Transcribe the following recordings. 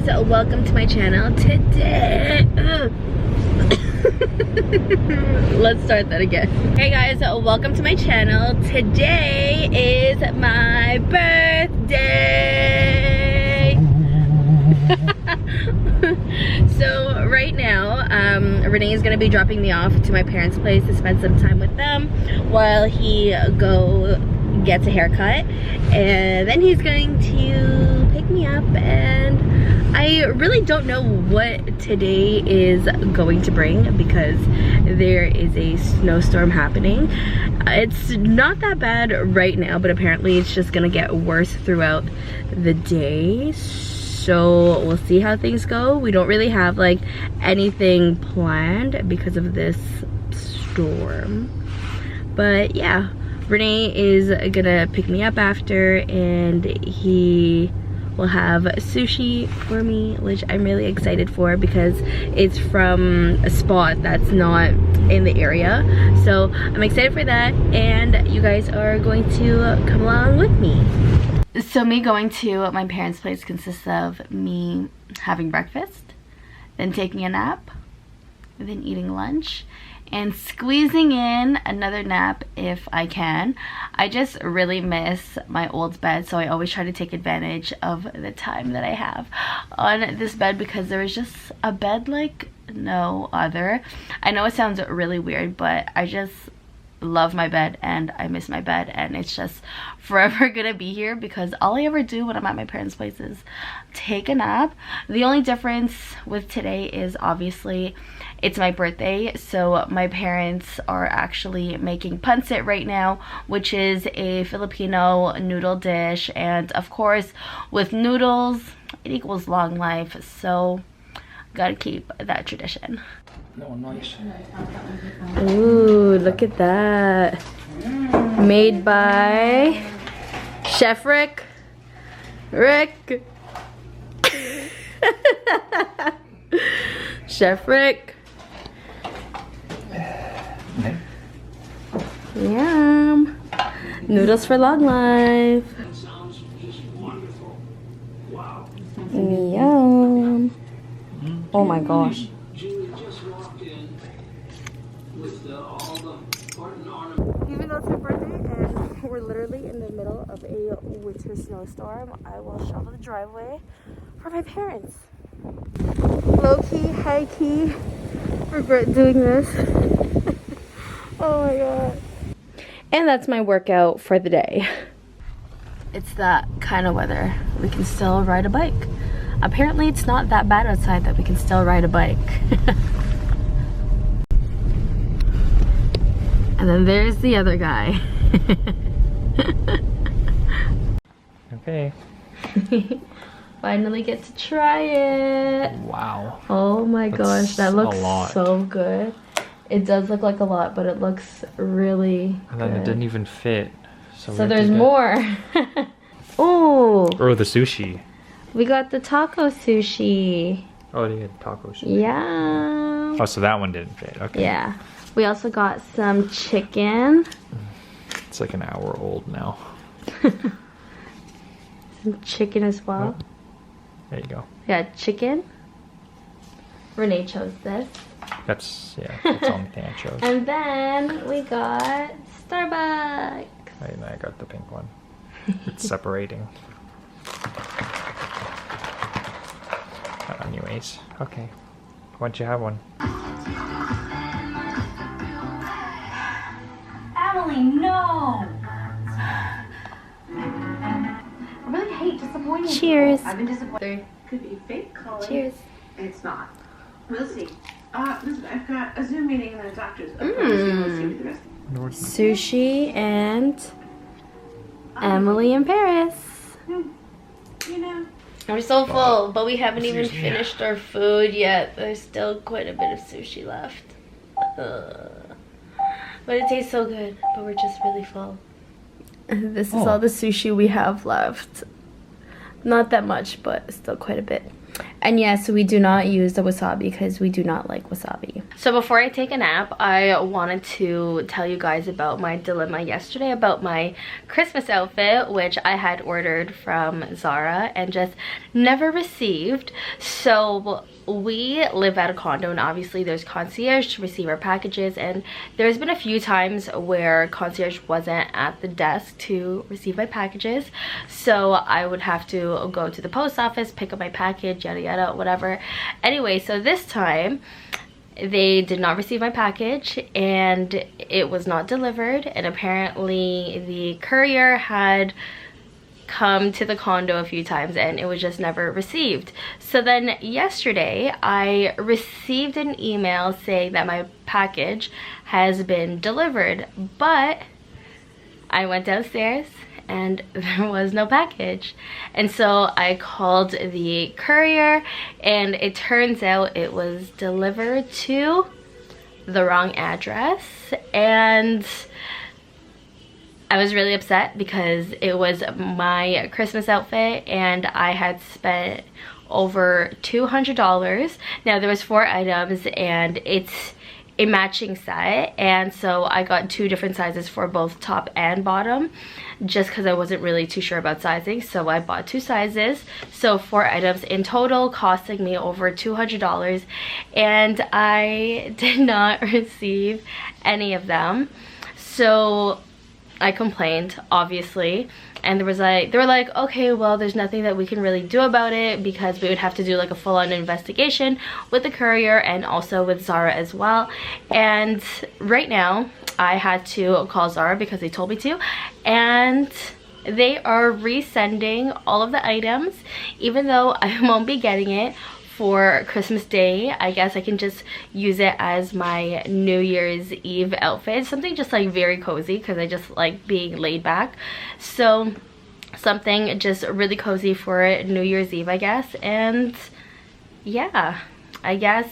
guys, welcome to my channel. Today let's start that again. Hey guys, welcome to my channel. Today is my birthday. So right now Renee is gonna be dropping me off to my parents' place to spend some time with them while he gets a haircut, and then he's going to pick me up. And I really don't know what today is going to bring because there is a snowstorm happening. It's not that bad right now, but apparently it's just gonna get worse throughout the day. So we'll see how things go. We don't really have like anything planned because of this storm, but yeah, Renee is gonna pick me up after, and he will have sushi for me, which I'm really excited for because it's from a spot that's not in the area. So I'm excited for that, and you guys are going to come along with me. So me going to my parents' place consists of me having breakfast, then taking a nap, then eating lunch, and squeezing in another nap if I can. I just really miss my old bed, so I always try to take advantage of the time that I have on this bed because there is just a bed like no other. I know it sounds really weird, but I just love my bed and I miss my bed, and it's just forever gonna be here because all I ever do when I'm at my parents' place is take a nap. The only difference with today is obviously it's my birthday, so my parents are actually making pancit right now, which is a Filipino noodle dish, and of course with noodles it equals long life, so gotta keep that tradition. Ooh, look at that. Made by Chef Rick. Chef Rick. Yum. Noodles for long life. Yum. Oh my gosh. Even though it's my birthday and we're literally in the middle of a winter snowstorm, I will shovel the driveway for my parents. Low key, high key, regret doing this. Oh my god. And that's my workout for the day. It's that kind of weather. We can still ride a bike. Apparently it's not that bad outside that we can still ride a bike. And then there's the other guy. Okay. Finally get to try it. Wow. Oh my gosh, that looks a lot. so good. It does look like a lot, but it looks really And then good. it didn't even fit. So there's more. Oh. Oh, the sushi. We got the taco sushi. Oh, they had taco sushi. Yeah. Oh, so that one didn't fit. Okay. Yeah. We also got some chicken. It's like an hour old now. Some chicken as well. Oh. There you go. Yeah, chicken. Renee chose this. That's the only thing I chose. And then we got Starbucks. And I got the pink one. It's separating. Anyways, okay. Why don't you have one? Emily, no! I really hate disappointing. Cheers. I've been disappointed. Could be fake calling. Cheers. It's not. We'll see. Listen, I've got a Zoom meeting in the doctor's. Sushi and Emily in Paris. You know. We're so full, but we haven't even finished our food yet. There's still quite a bit of sushi left. But it tastes so good, but we're just really full. This is all the sushi we have left. Not that much, but still quite a bit. And yes, we do not use the wasabi because we do not like wasabi. So before I take a nap, I wanted to tell you guys about my dilemma yesterday about my Christmas outfit, which I had ordered from Zara and just never received. So we live at a condo, and obviously there's concierge to receive our packages, and there's been a few times where concierge wasn't at the desk to receive my packages, so I would have to go to the post office, pick up my package, yada yada, whatever. Anyway, so this time they did not receive my package and it was not delivered, and apparently the courier had come to the condo a few times and it was just never received. So then yesterday I received an email saying that my package has been delivered, but I went downstairs and there was no package. And so I called the courier and it turns out it was delivered to the wrong address, and I was really upset because it was my Christmas outfit and I had spent over $200. Now there was 4 items and it's a matching set, and so I got 2 different sizes for both top and bottom just because I wasn't really too sure about sizing, so I bought 2 sizes. So 4 items in total, costing me over $200, and I did not receive any of them. So I complained, obviously, and they were like, okay, well, there's nothing that we can really do about it because we would have to do like a full-on investigation with the courier and also with Zara as well. And right now I had to call Zara because they told me to, and they are resending all of the items, even though I won't be getting it for Christmas Day. I guess I can just use it as my New Year's Eve outfit, something just like very cozy because I just like being laid back. So something just really cozy for New Year's Eve, I guess. And yeah, I guess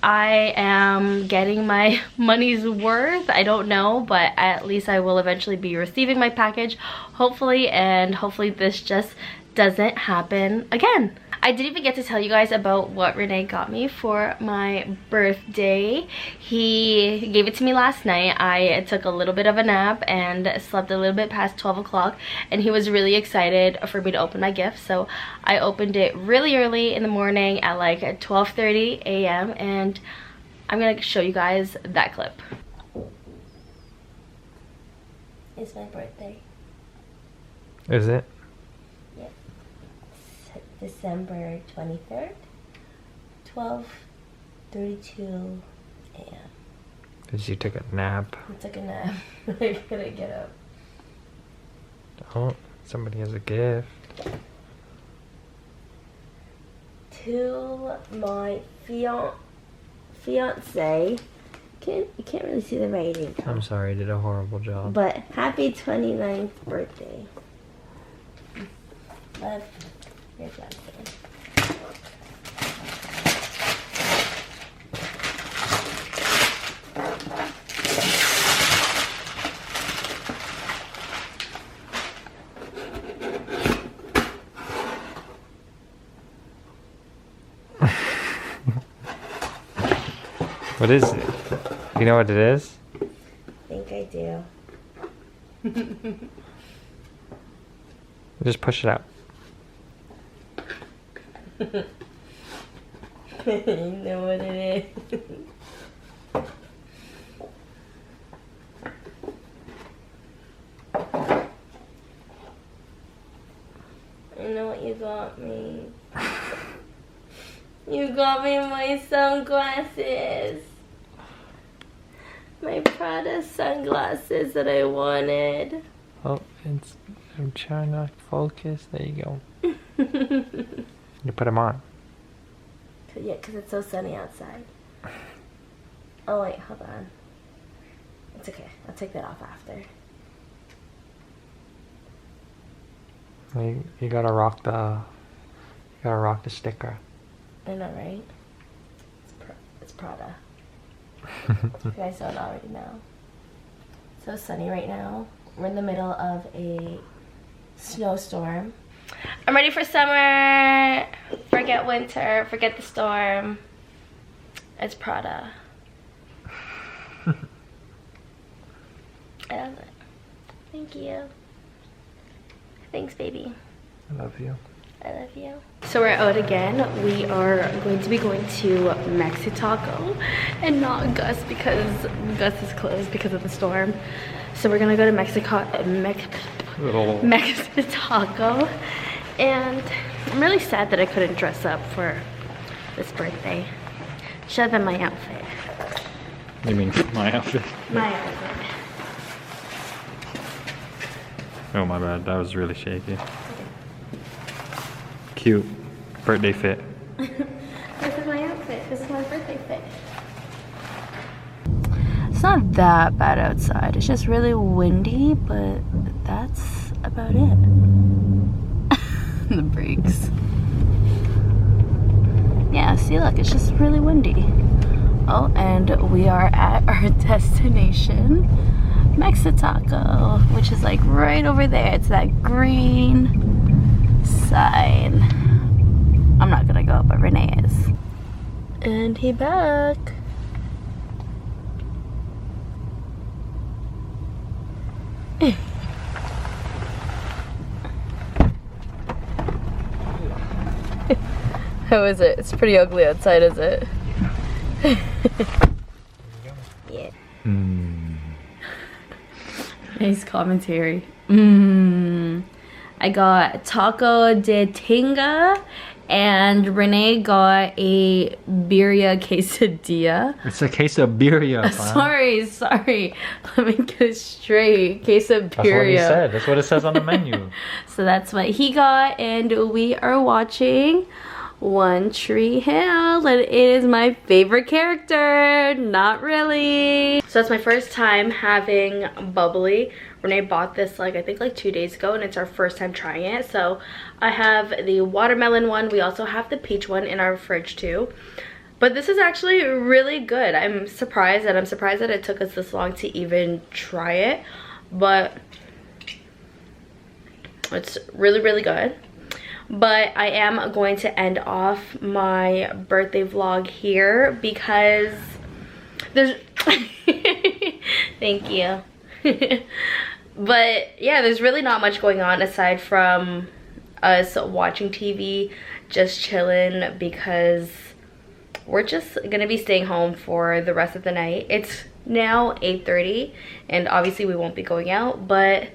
I am getting my money's worth. I don't know, but at least I will eventually be receiving my package, hopefully, and hopefully this just doesn't happen again. I didn't even get to tell you guys about what Renee got me for my birthday. He gave it to me last night. I took a little bit of a nap and slept a little bit past 12 o'clock, and he was really excited for me to open my gift. So I opened it really early in the morning at like 12:30 a.m. and I'm gonna show you guys that clip. It's my birthday. Is it? December 23rd, 12:32 a.m. Because you took a nap. I took a nap. I couldn't get up. Oh, somebody has a gift. To my fiance. You can't really see the writing. I'm sorry, I did a horrible job. But happy 29th birthday. Love. Here's that thing. What is it? You know what it is? I think I do. Just push it out. You know what it is. I know what you got me. You got me my sunglasses. My Prada sunglasses that I wanted. Oh, I'm trying to focus. There you go. You put them on. Yeah, because it's so sunny outside. Oh wait, hold on. It's okay. I'll take that off after. You gotta rock the sticker. I know, right? It's Prada. You guys don't already know. So sunny right now. We're in the middle of a snowstorm. I'm ready for summer. Forget winter. Forget the storm. It's Prada. I love it. Thank you. Thanks, baby. I love you. I love you. So we're out again. We are going to be going to Mexico and not Gus because Gus is closed because of the storm. So we're gonna go to Mexico, Mexico. And I'm really sad that I couldn't dress up for this birthday. Show them my outfit. You mean my outfit? My outfit. Oh my bad, that was really shaky. Cute. Birthday fit. This is my outfit. This is my birthday fit. It's not that bad outside. It's just really windy, but that's about it. The brakes. Yeah, see, look, it's just really windy. Oh, and we are at our destination, Mexico, which is like right over there. It's that green sign. I'm not gonna go, but Renee is. And he back. How is it? It's pretty ugly outside, is it? Yeah. Nice commentary. I got taco de tinga and Renee got a birria quesadilla. It's a quesadilla. Sorry. Let me get it straight. Quesadilla. That's what he said. That's what it says on the menu. So that's what he got, and we are watching One Tree Hill, and it is my favorite character. Not really. So that's my first time having bubbly. Renee bought this like I think like 2 days ago, and it's our first time trying it. So I have the watermelon one. We also have the peach one in our fridge too. But this is actually really good. I'm surprised that it took us this long to even try it. But it's really, really good. But I am going to end off my birthday vlog here because there's thank you. But yeah, there's really not much going on aside from us watching TV, just chilling, because we're just gonna be staying home for the rest of the night. It's now 8:30 and obviously we won't be going out, but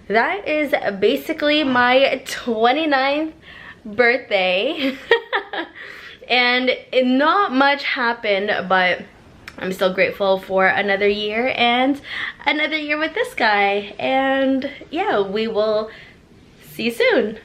that is basically my 29th birthday. And not much happened, but I'm still grateful for another year and another year with this guy. And yeah, we will see you soon.